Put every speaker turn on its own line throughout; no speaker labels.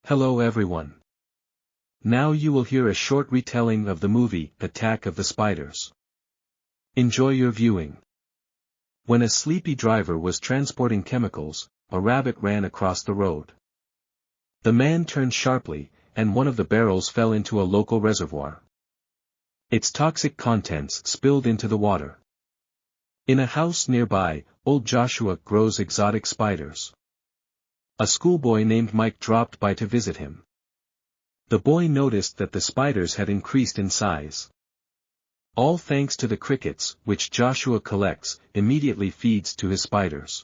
Hello everyone. Now you will hear a short retelling of the movie, Attack of the Spiders. Enjoy your viewing. When a sleepy driver was transporting chemicals, a rabbit ran across the road. The man turned sharply, and one of the barrels fell into a local reservoir. Its toxic contents spilled into the water. In a house nearby, old Joshua grows exotic spiders. A schoolboy named Mike dropped by to visit him. The boy noticed that the spiders had increased in size. All thanks to the crickets, which Joshua collects, immediately feeds to his spiders.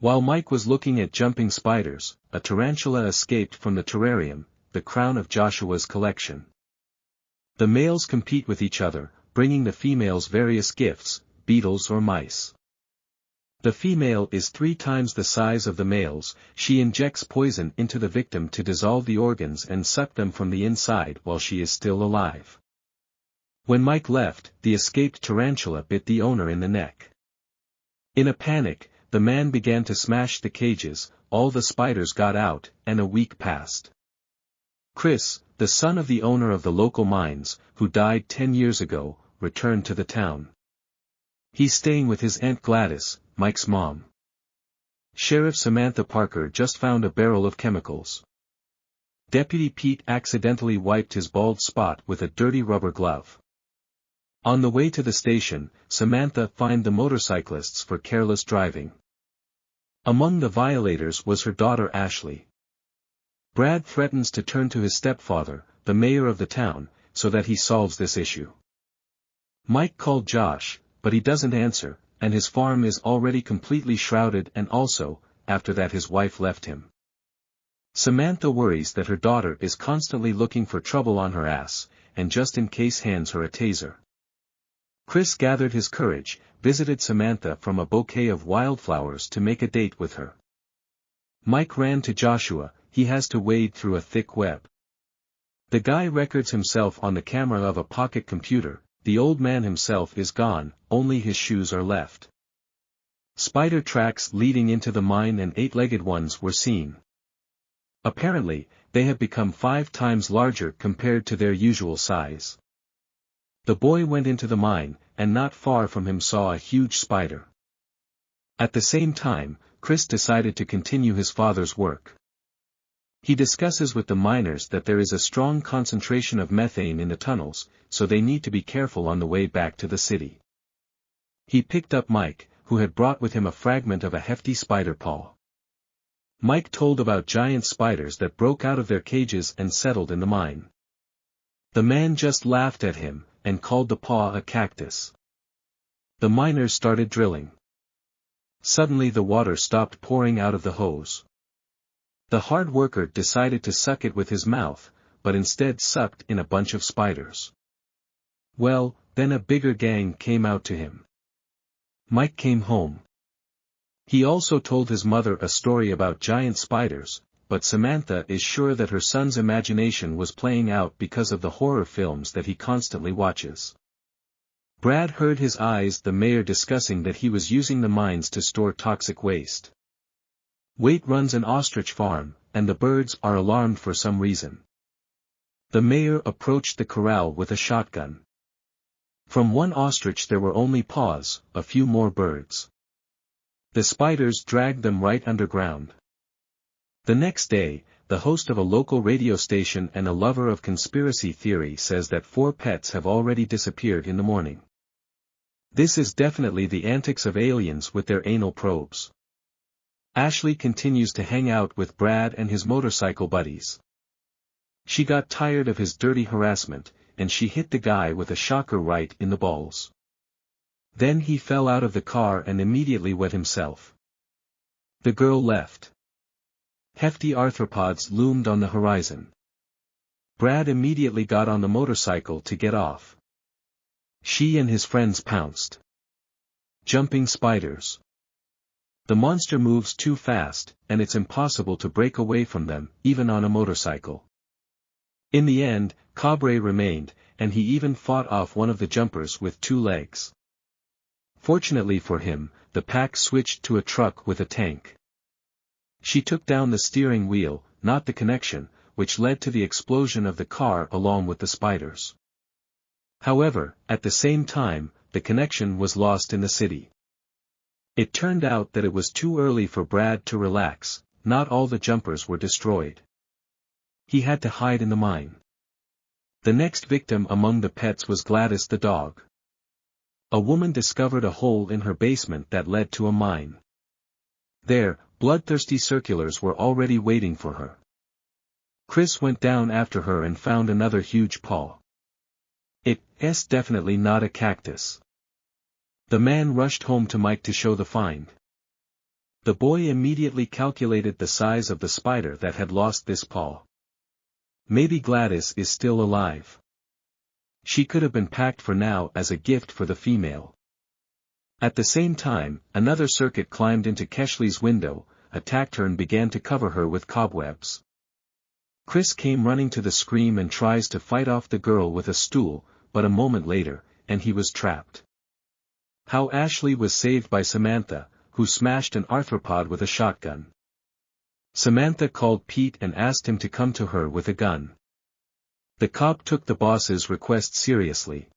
While Mike was looking at jumping spiders, a tarantula escaped from the terrarium, the crown of Joshua's collection. The males compete with each other, bringing the females various gifts, beetles or mice. The female is 3 times the size of the males. She injects poison into the victim to dissolve the organs and suck them from the inside while she is still alive. When Mike left, the escaped tarantula bit the owner in the neck. In a panic, the man began to smash the cages, all the spiders got out, and a week passed. Chris, the son of the owner of the local mines, who died 10 years ago, returned to the town. He's staying with his Aunt Gladys, Mike's mom. Sheriff Samantha Parker just found a barrel of chemicals. Deputy Pete accidentally wiped his bald spot with a dirty rubber glove. On the way to the station, Samantha fined the motorcyclists for careless driving. Among the violators was her daughter Ashley. Brad threatens to turn to his stepfather, the mayor of the town, so that he solves this issue. Mike called Josh, but he doesn't answer, and his farm is already completely shrouded, and also, after that his wife left him. Samantha worries that her daughter is constantly looking for trouble on her ass, and just in case hands her a taser. Chris gathered his courage, visited Samantha from a bouquet of wildflowers to make a date with her. Mike ran to Joshua. He has to wade through a thick web. The guy records himself on the camera of a pocket computer. The old man himself is gone, only his shoes are left. Spider tracks leading into the mine and 8-legged ones were seen. Apparently, they have become 5 times larger compared to their usual size. The boy went into the mine, and not far from him saw a huge spider. At the same time, Chris decided to continue his father's work. He discusses with the miners that there is a strong concentration of methane in the tunnels, so they need to be careful on the way back to the city. He picked up Mike, who had brought with him a fragment of a hefty spider paw. Mike told about giant spiders that broke out of their cages and settled in the mine. The man just laughed at him, and called the paw a cactus. The miners started drilling. Suddenly the water stopped pouring out of the hose. The hard worker decided to suck it with his mouth, but instead sucked in a bunch of spiders. Well, then a bigger gang came out to him. Mike came home. He also told his mother a story about giant spiders, but Samantha is sure that her son's imagination was playing out because of the horror films that he constantly watches. Brad heard his eyes the mayor discussing that he was using the mines to store toxic waste. Wait runs an ostrich farm, and the birds are alarmed for some reason. The mayor approached the corral with a shotgun. From one ostrich there were only paws, a few more birds. The spiders dragged them right underground. The next day, the host of a local radio station and a lover of conspiracy theory says that 4 pets have already disappeared in the morning. This is definitely the antics of aliens with their anal probes. Ashley continues to hang out with Brad and his motorcycle buddies. She got tired of his dirty harassment, and she hit the guy with a shocker right in the balls. Then he fell out of the car and immediately wet himself. The girl left. Hefty arthropods loomed on the horizon. Brad immediately got on the motorcycle to get off. She and his friends pounced. Jumping spiders. The monster moves too fast, and it's impossible to break away from them, even on a motorcycle. In the end, Cabre remained, and he even fought off one of the jumpers with 2 legs. Fortunately for him, the pack switched to a truck with a tank. She took down the steering wheel, not the connection, which led to the explosion of the car along with the spiders. However, at the same time, the connection was lost in the city. It turned out that it was too early for Brad to relax, not all the jumpers were destroyed. He had to hide in the mine. The next victim among the pets was Gladys the dog. A woman discovered a hole in her basement that led to a mine. There, bloodthirsty circulars were already waiting for her. Chris went down after her and found another huge paw. It's definitely not a cactus. The man rushed home to Mike to show the find. The boy immediately calculated the size of the spider that had lost this paw. Maybe Gladys is still alive. She could have been packed for now as a gift for the female. At the same time, another circuit climbed into Keshley's window, attacked her and began to cover her with cobwebs. Chris came running to the scream and tries to fight off the girl with a stool, but a moment later, and he was trapped. How Ashley was saved by Samantha, who smashed an arthropod with a shotgun. Samantha called Pete and asked him to come to her with a gun. The cop took the boss's request seriously.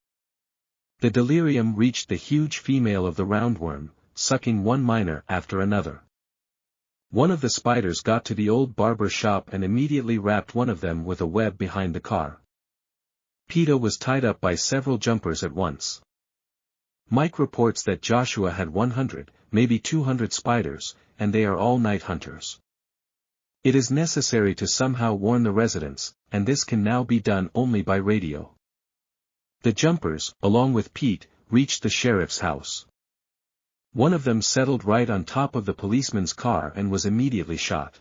The delirium reached the huge female of the roundworm, sucking one miner after another. One of the spiders got to the old barber shop and immediately wrapped one of them with a web behind the car. Peter was tied up by several jumpers at once. Mike reports that Joshua had 100, maybe 200 spiders, and they are all night hunters. It is necessary to somehow warn the residents, and this can now be done only by radio. The jumpers, along with Pete, reached the sheriff's house. One of them settled right on top of the policeman's car and was immediately shot.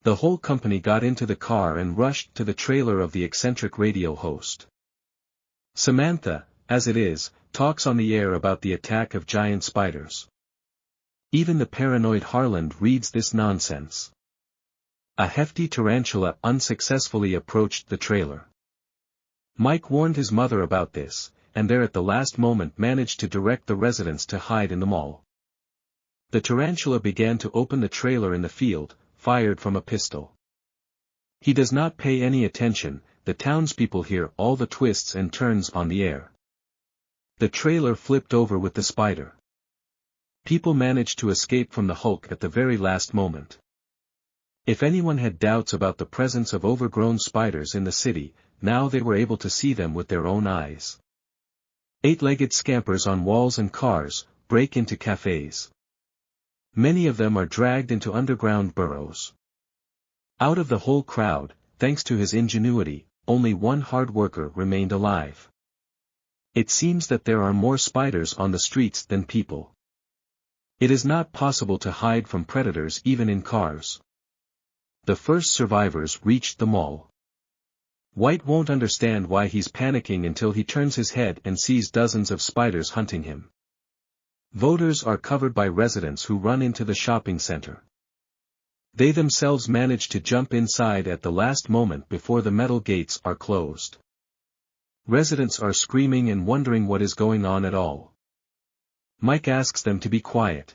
The whole company got into the car and rushed to the trailer of the eccentric radio host. Samantha, as it is, talks on the air about the attack of giant spiders. Even the paranoid Harland reads this nonsense. A hefty tarantula unsuccessfully approached the trailer. Mike warned his mother about this, and there at the last moment managed to direct the residents to hide in the mall. The tarantula began to open the trailer in the field, fired from a pistol. He does not pay any attention, the townspeople hear all the twists and turns on the air. The trailer flipped over with the spider. People managed to escape from the Hulk at the very last moment. If anyone had doubts about the presence of overgrown spiders in the city, now they were able to see them with their own eyes. Eight-legged scampers on walls and cars, break into cafes. Many of them are dragged into underground burrows. Out of the whole crowd, thanks to his ingenuity, only one hard worker remained alive. It seems that there are more spiders on the streets than people. It is not possible to hide from predators even in cars. The first survivors reached the mall. White won't understand why he's panicking until he turns his head and sees dozens of spiders hunting him. Voters are covered by residents who run into the shopping center. They themselves manage to jump inside at the last moment before the metal gates are closed. Residents are screaming and wondering what is going on at all. Mike asks them to be quiet.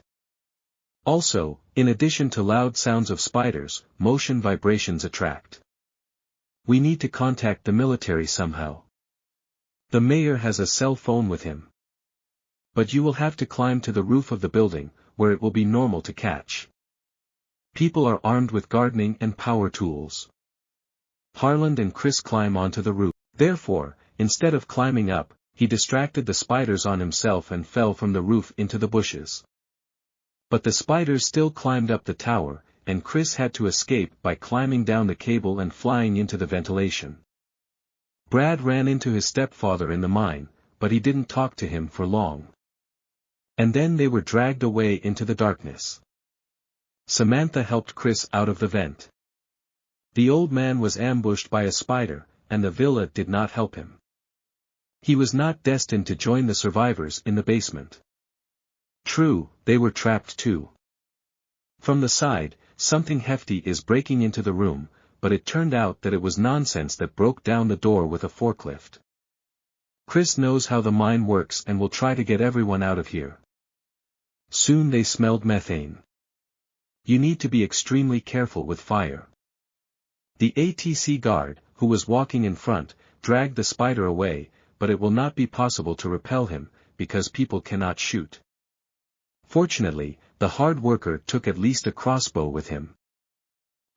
Also, in addition to loud sounds of spiders, motion vibrations attract. We need to contact the military somehow. The mayor has a cell phone with him. But you will have to climb to the roof of the building, where it will be normal to catch. People are armed with gardening and power tools. Harland and Chris climb onto the roof. Therefore, instead of climbing up, he distracted the spiders on himself and fell from the roof into the bushes. But the spiders still climbed up the tower, and Chris had to escape by climbing down the cable and flying into the ventilation. Brad ran into his stepfather in the mine, but he didn't talk to him for long. And then they were dragged away into the darkness. Samantha helped Chris out of the vent. The old man was ambushed by a spider, and the villa did not help him. He was not destined to join the survivors in the basement. True, they were trapped too. From the side, something hefty is breaking into the room, but it turned out that it was nonsense that broke down the door with a forklift. Chris knows how the mine works and will try to get everyone out of here. Soon they smelled methane. You need to be extremely careful with fire. The ATC guard, who was walking in front, dragged the spider away, but it will not be possible to repel him, because people cannot shoot. Fortunately, the hard worker took at least a crossbow with him.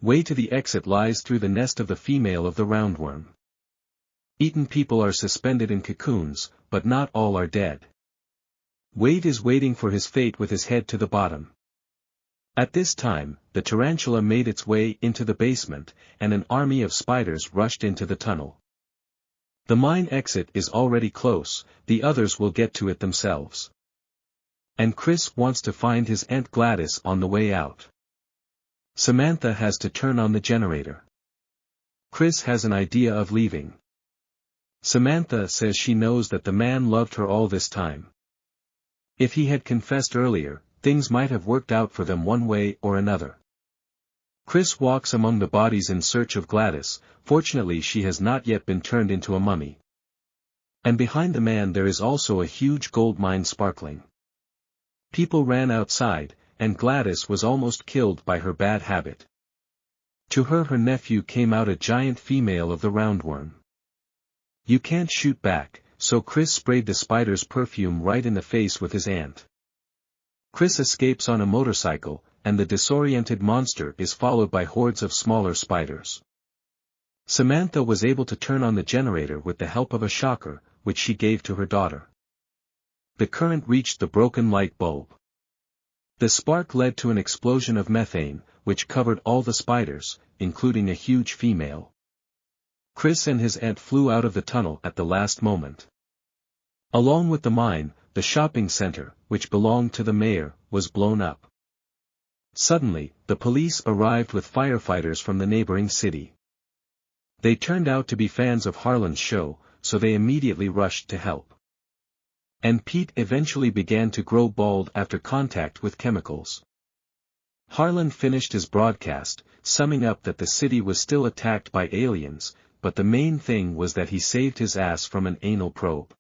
Way to the exit lies through the nest of the female of the roundworm. Eaten people are suspended in cocoons, but not all are dead. Wade is waiting for his fate with his head to the bottom. At this time, the tarantula made its way into the basement, and an army of spiders rushed into the tunnel. The mine exit is already close, the others will get to it themselves. And Chris wants to find his Aunt Gladys on the way out. Samantha has to turn on the generator. Chris has an idea of leaving. Samantha says she knows that the man loved her all this time. If he had confessed earlier, things might have worked out for them one way or another. Chris walks among the bodies in search of Gladys. Fortunately she has not yet been turned into a mummy. And behind the man there is also a huge gold mine sparkling. People ran outside, and Gladys was almost killed by her bad habit. To her nephew came out a giant female of the roundworm. You can't shoot back, so Chris sprayed the spider's perfume right in the face with his ant. Chris escapes on a motorcycle, and the disoriented monster is followed by hordes of smaller spiders. Samantha was able to turn on the generator with the help of a shocker, which she gave to her daughter. The current reached the broken light bulb. The spark led to an explosion of methane, which covered all the spiders, including a huge female. Chris and his aunt flew out of the tunnel at the last moment. Along with the mine, the shopping center, which belonged to the mayor, was blown up. Suddenly, the police arrived with firefighters from the neighboring city. They turned out to be fans of Harlan's show, so they immediately rushed to help. And Pete eventually began to grow bald after contact with chemicals. Harlan finished his broadcast, summing up that the city was still attacked by aliens, but the main thing was that he saved his ass from an anal probe.